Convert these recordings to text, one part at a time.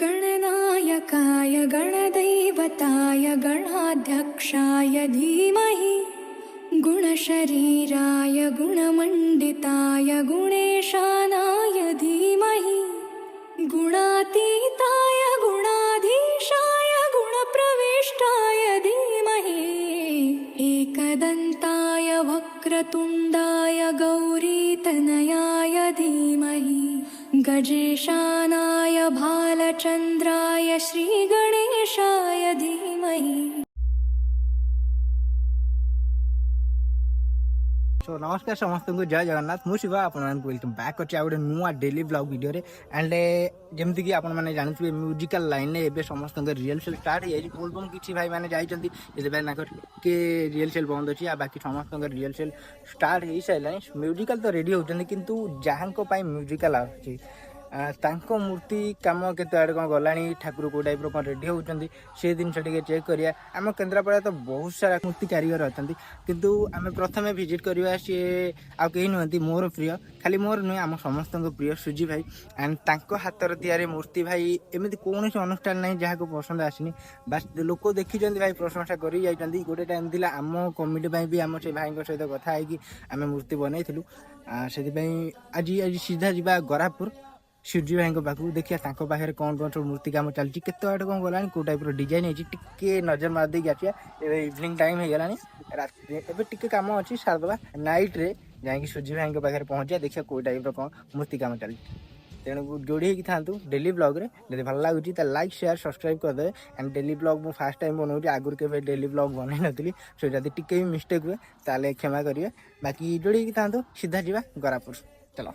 गणनायकाय गणदैवताय गणाध्यक्षाय धीमहि गुणशरीराय गुणमण्डिताय गुणेशानाय धीमहि गुणातीताय गुणाधीशाय गुणप्रविष्टाय धीमहि एकदन्ताय वक्रतुण्डाय गौरीतनयाय धीमहि गजेशानाय भालचन्द्राय श्रीगणेशाय धीमहि। सो नमस्कार समस्त को जय जगन्नाथ मु शिवा आपण वेलकम बैक अच्छे गोटे नुआ डेली ब्लॉग वीडियो रे एंड जमती कि आपण मैंने जानते म्यूजिकल लाइन में एवं समस्त रिहर्सल स्टार्ट हो बोलबम किसी भाई मैंने जाइए के रिहर्सल बंद अच्छी बाकी समस्त रिहर्सल स्टार्ट हो सारे म्यूजिकल तो रेडी होती किंतु जहाँ म्यूजिकल आसी तांको मूर्ति कम केते आड़े कौन गला ठाकुर को टाइप कौन रेडी होती से जिन चेक करिया आम केन्द्रापड़ा तो बहुत सारा मूर्ति कारीगर अच्छा किंतु आम प्रथम विजिट करवा सी आ कहीं नुहति मोर प्रिय खाली मोर नुहे आम समस्त प्रिय सुजी भाई एंड तांको हाथर तैयारी मूर्ति भाई एमती कौन अनुष्ठान ना जहाँ को पसंद आसनी बास लोक देखी भाई प्रशंसा कर गोटे टाइम थी आम कमिटी भी आम से भाई सहित कथा है आम मूर्ति बनईलु से आज आज सीधा जा गरापुर सूर्य भाई पाखु देखिए पाखे कौन कौन सब मूर्ति काम चलती केत आड़े कौन गलानी कौ टाइप डिजाइन होती नजर मार देकी आसिया इवनिंग टाइम हो गलानी रात एवं टिके कम अच्छी सारदा नाइट रे जाकि सूर्य भाई पाखे पहुँचा देखिए कौ टाइप कौन मूर्ति काम चलती तेणु जोड़ी होगी था डेली ब्लॉग रे जब भल लगुच लाइक शेयर सब्सक्राइब करदे एंड डेली ब्लॉग मुझे फास्ट टाइम बनाऊँ आगुरी के डेली ब्लॉग बनई नी सो जब टिके भी मिस्टेक हुए ताले क्षमा करेंगे बाकी जोड़ी होगी था सीधा जा गरापुर चलो।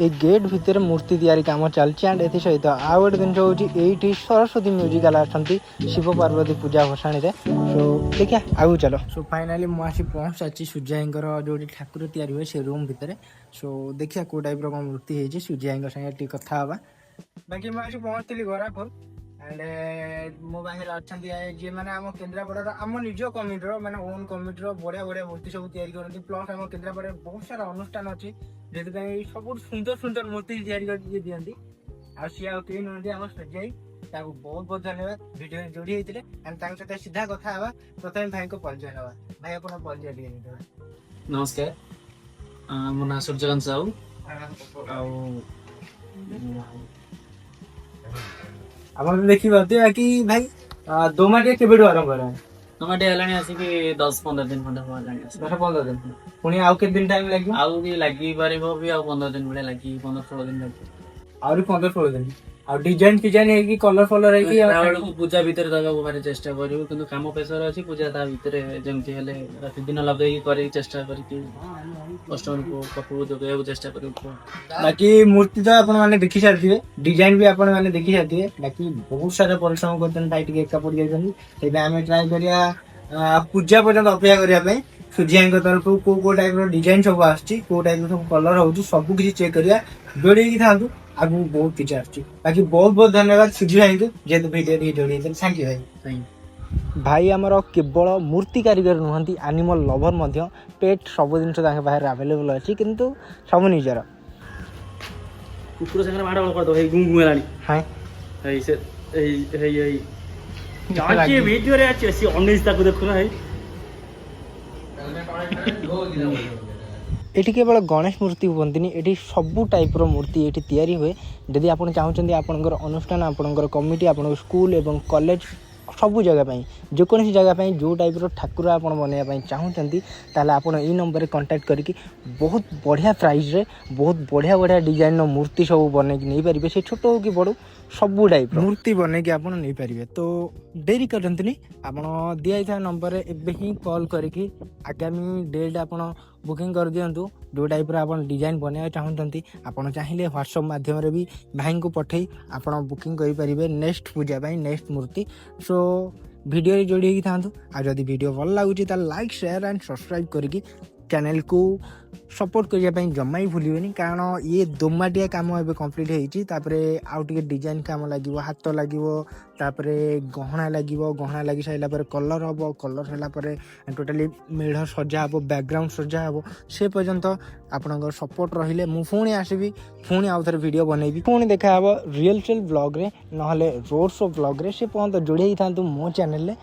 एक गेट भितर मूर्ति तैयारी काम चलती एंड ए सहित आउ गोटे जिन हूँ सरस्वती म्यूजिकल आसती शिव पार्वती पूजा भसाणी सो देखिए आगू चलो। सो फाइनाली मुझे पहुँच सारी सूर्य जो ठाकुर तैयारी हुए से रूम भितर सो देखिए कौ टाइप कौन मूर्ति होती सूर्य सागे कथा हाँ बाकी मुझे पहुँचती गरापुर एंड मो पाखे अच्छा जी मैंने आम केन्द्रापड़ार आम निज कमिटर मैंने ओन कमिटर बढ़िया बढ़िया मूर्ति सब तैयारी करती प्लस आम केन्द्रापड़ा बहुत सारा अनुष्ठान अच्छी जो सब सुंदर सुंदर मूर्ति तैयारी करके दिखती आसी कहीं नुहति आम सजाई बहुत बहुत धन्यवाद वीडियो जोड़ी होते एंड सहित सीधा कथा हाँ प्रथम भाई को परिचय ना भाई आप परिचय दिए। नमस्कार मो ना सूर्यकांत साहू आप देखिए कि भाई दोमाटिया केबेठू आरंभ है टमाटे हेलाणी आसिक 10-15 दिन खंडे हेलाणी 10-15 दिन पुणी आउ केते दिन टाइम लागियो आउ भी लागि पारिबो भी आउ 15 दिन भले लागि 15-16 दिन लागि आउरी 15-16 दिन आ डिजाइन डिजाइन है कि कलर कलर है कि पूजा भीतर दगा बारे चेष्टा करियो किंतु काम प्रेशर अछि पूजा ता भीतर जेमति हेले राति दिन लगे करी चेष्टा करी कि कस्टमर को पकु देबे चेष्टा करियो बाकी मूर्ति तो आपण माने देखि सारथिबे डिजाइन भी आपण माने देखि सारथिबे बाकी बहुत सारा परिश्रम करतन टाइट के एका पड़ जाइछन सेबे हमें ट्राई करिया पूजा पर्यंत अपेक्षा करिया पे सूर्य तरफ को टाइप रो डिजाइन सब आछि को टाइप रो कलर होउछि सब किछि चेक करिया जोड़ी की थांतु आगु बहुत किछि आछि बाकी बहुत बहुत धन्यवाद सूर्य भाई को जे वीडियो जोड़ी थैंक यू भाई। भाई आमर केवल मूर्ति कारीगर नुहति एनिमल लवर मध्य पेट सब जिन बाहर अवेलेबल अच्छी किंतु सब निजर कुकुर संगे माडा कर दो हे गुंगु हेलाणी हाय हे से हे जाके वीडियो रे अछि 19 ताको देखो ना हे एठी केवल गणेश मूर्ति बनती एठी सबू टाइप रो मूर्ति एठी तैयारी हुए यदि आपण चाहते आपनकर अनुष्ठान आपनकर कमिटी आपन स्कूल एवं कॉलेज सबू जगह जेकोसी जगह जो टाइप रो ठाकुर आप बनवाई चाहते ताले आप नंबर कांटेक्ट करके बहुत बढ़िया प्राइस रे बहुत बढ़िया बढ़िया डिजाइन मूर्ति सब बनई नहीं पारे से छोट हो कि बड़ सबू टाइप मूर्ति बनई कि आप नहीं पारे तो डेरी करते आप दिया नंबर एवं ही कॉल करके आगामी डेट आप बुकिंग कर दिंतु जो टाइप आप डिजाइन बनवा चाहते आपड़ चाहिए व्हाट्सअप माध्यम भी भाई को पठे आप बुकिंग करेंगे नेक्स्ट पूजा नेक्स्ट मूर्ति सो वीडियो जोड़ी था जदि वीडियो भल लगुच लाइक शेयर एंड सब्सक्राइब करके चैनल को सपोर्ट करने जमा ही भूलिए कारण ये दोमाटिया काम एवं कंप्लीट होती आउ टे डिजाइन काम लगे हाथ लगे गहना लगे गहना लगी सारापर कलर हम कलर सारापर टोटाली मेढ़ सजा हे बैकग्राउंड सजा हे से पर्यंत आपण सपोर्ट रहिले मु पुणी आसबि पुणी आउ थे वीडियो बनैबी पुणी देखा हे रियल ब्लॉग रे ना रोड शो ब्लॉग रे से पर्यंत जोड़ी था मो चैनल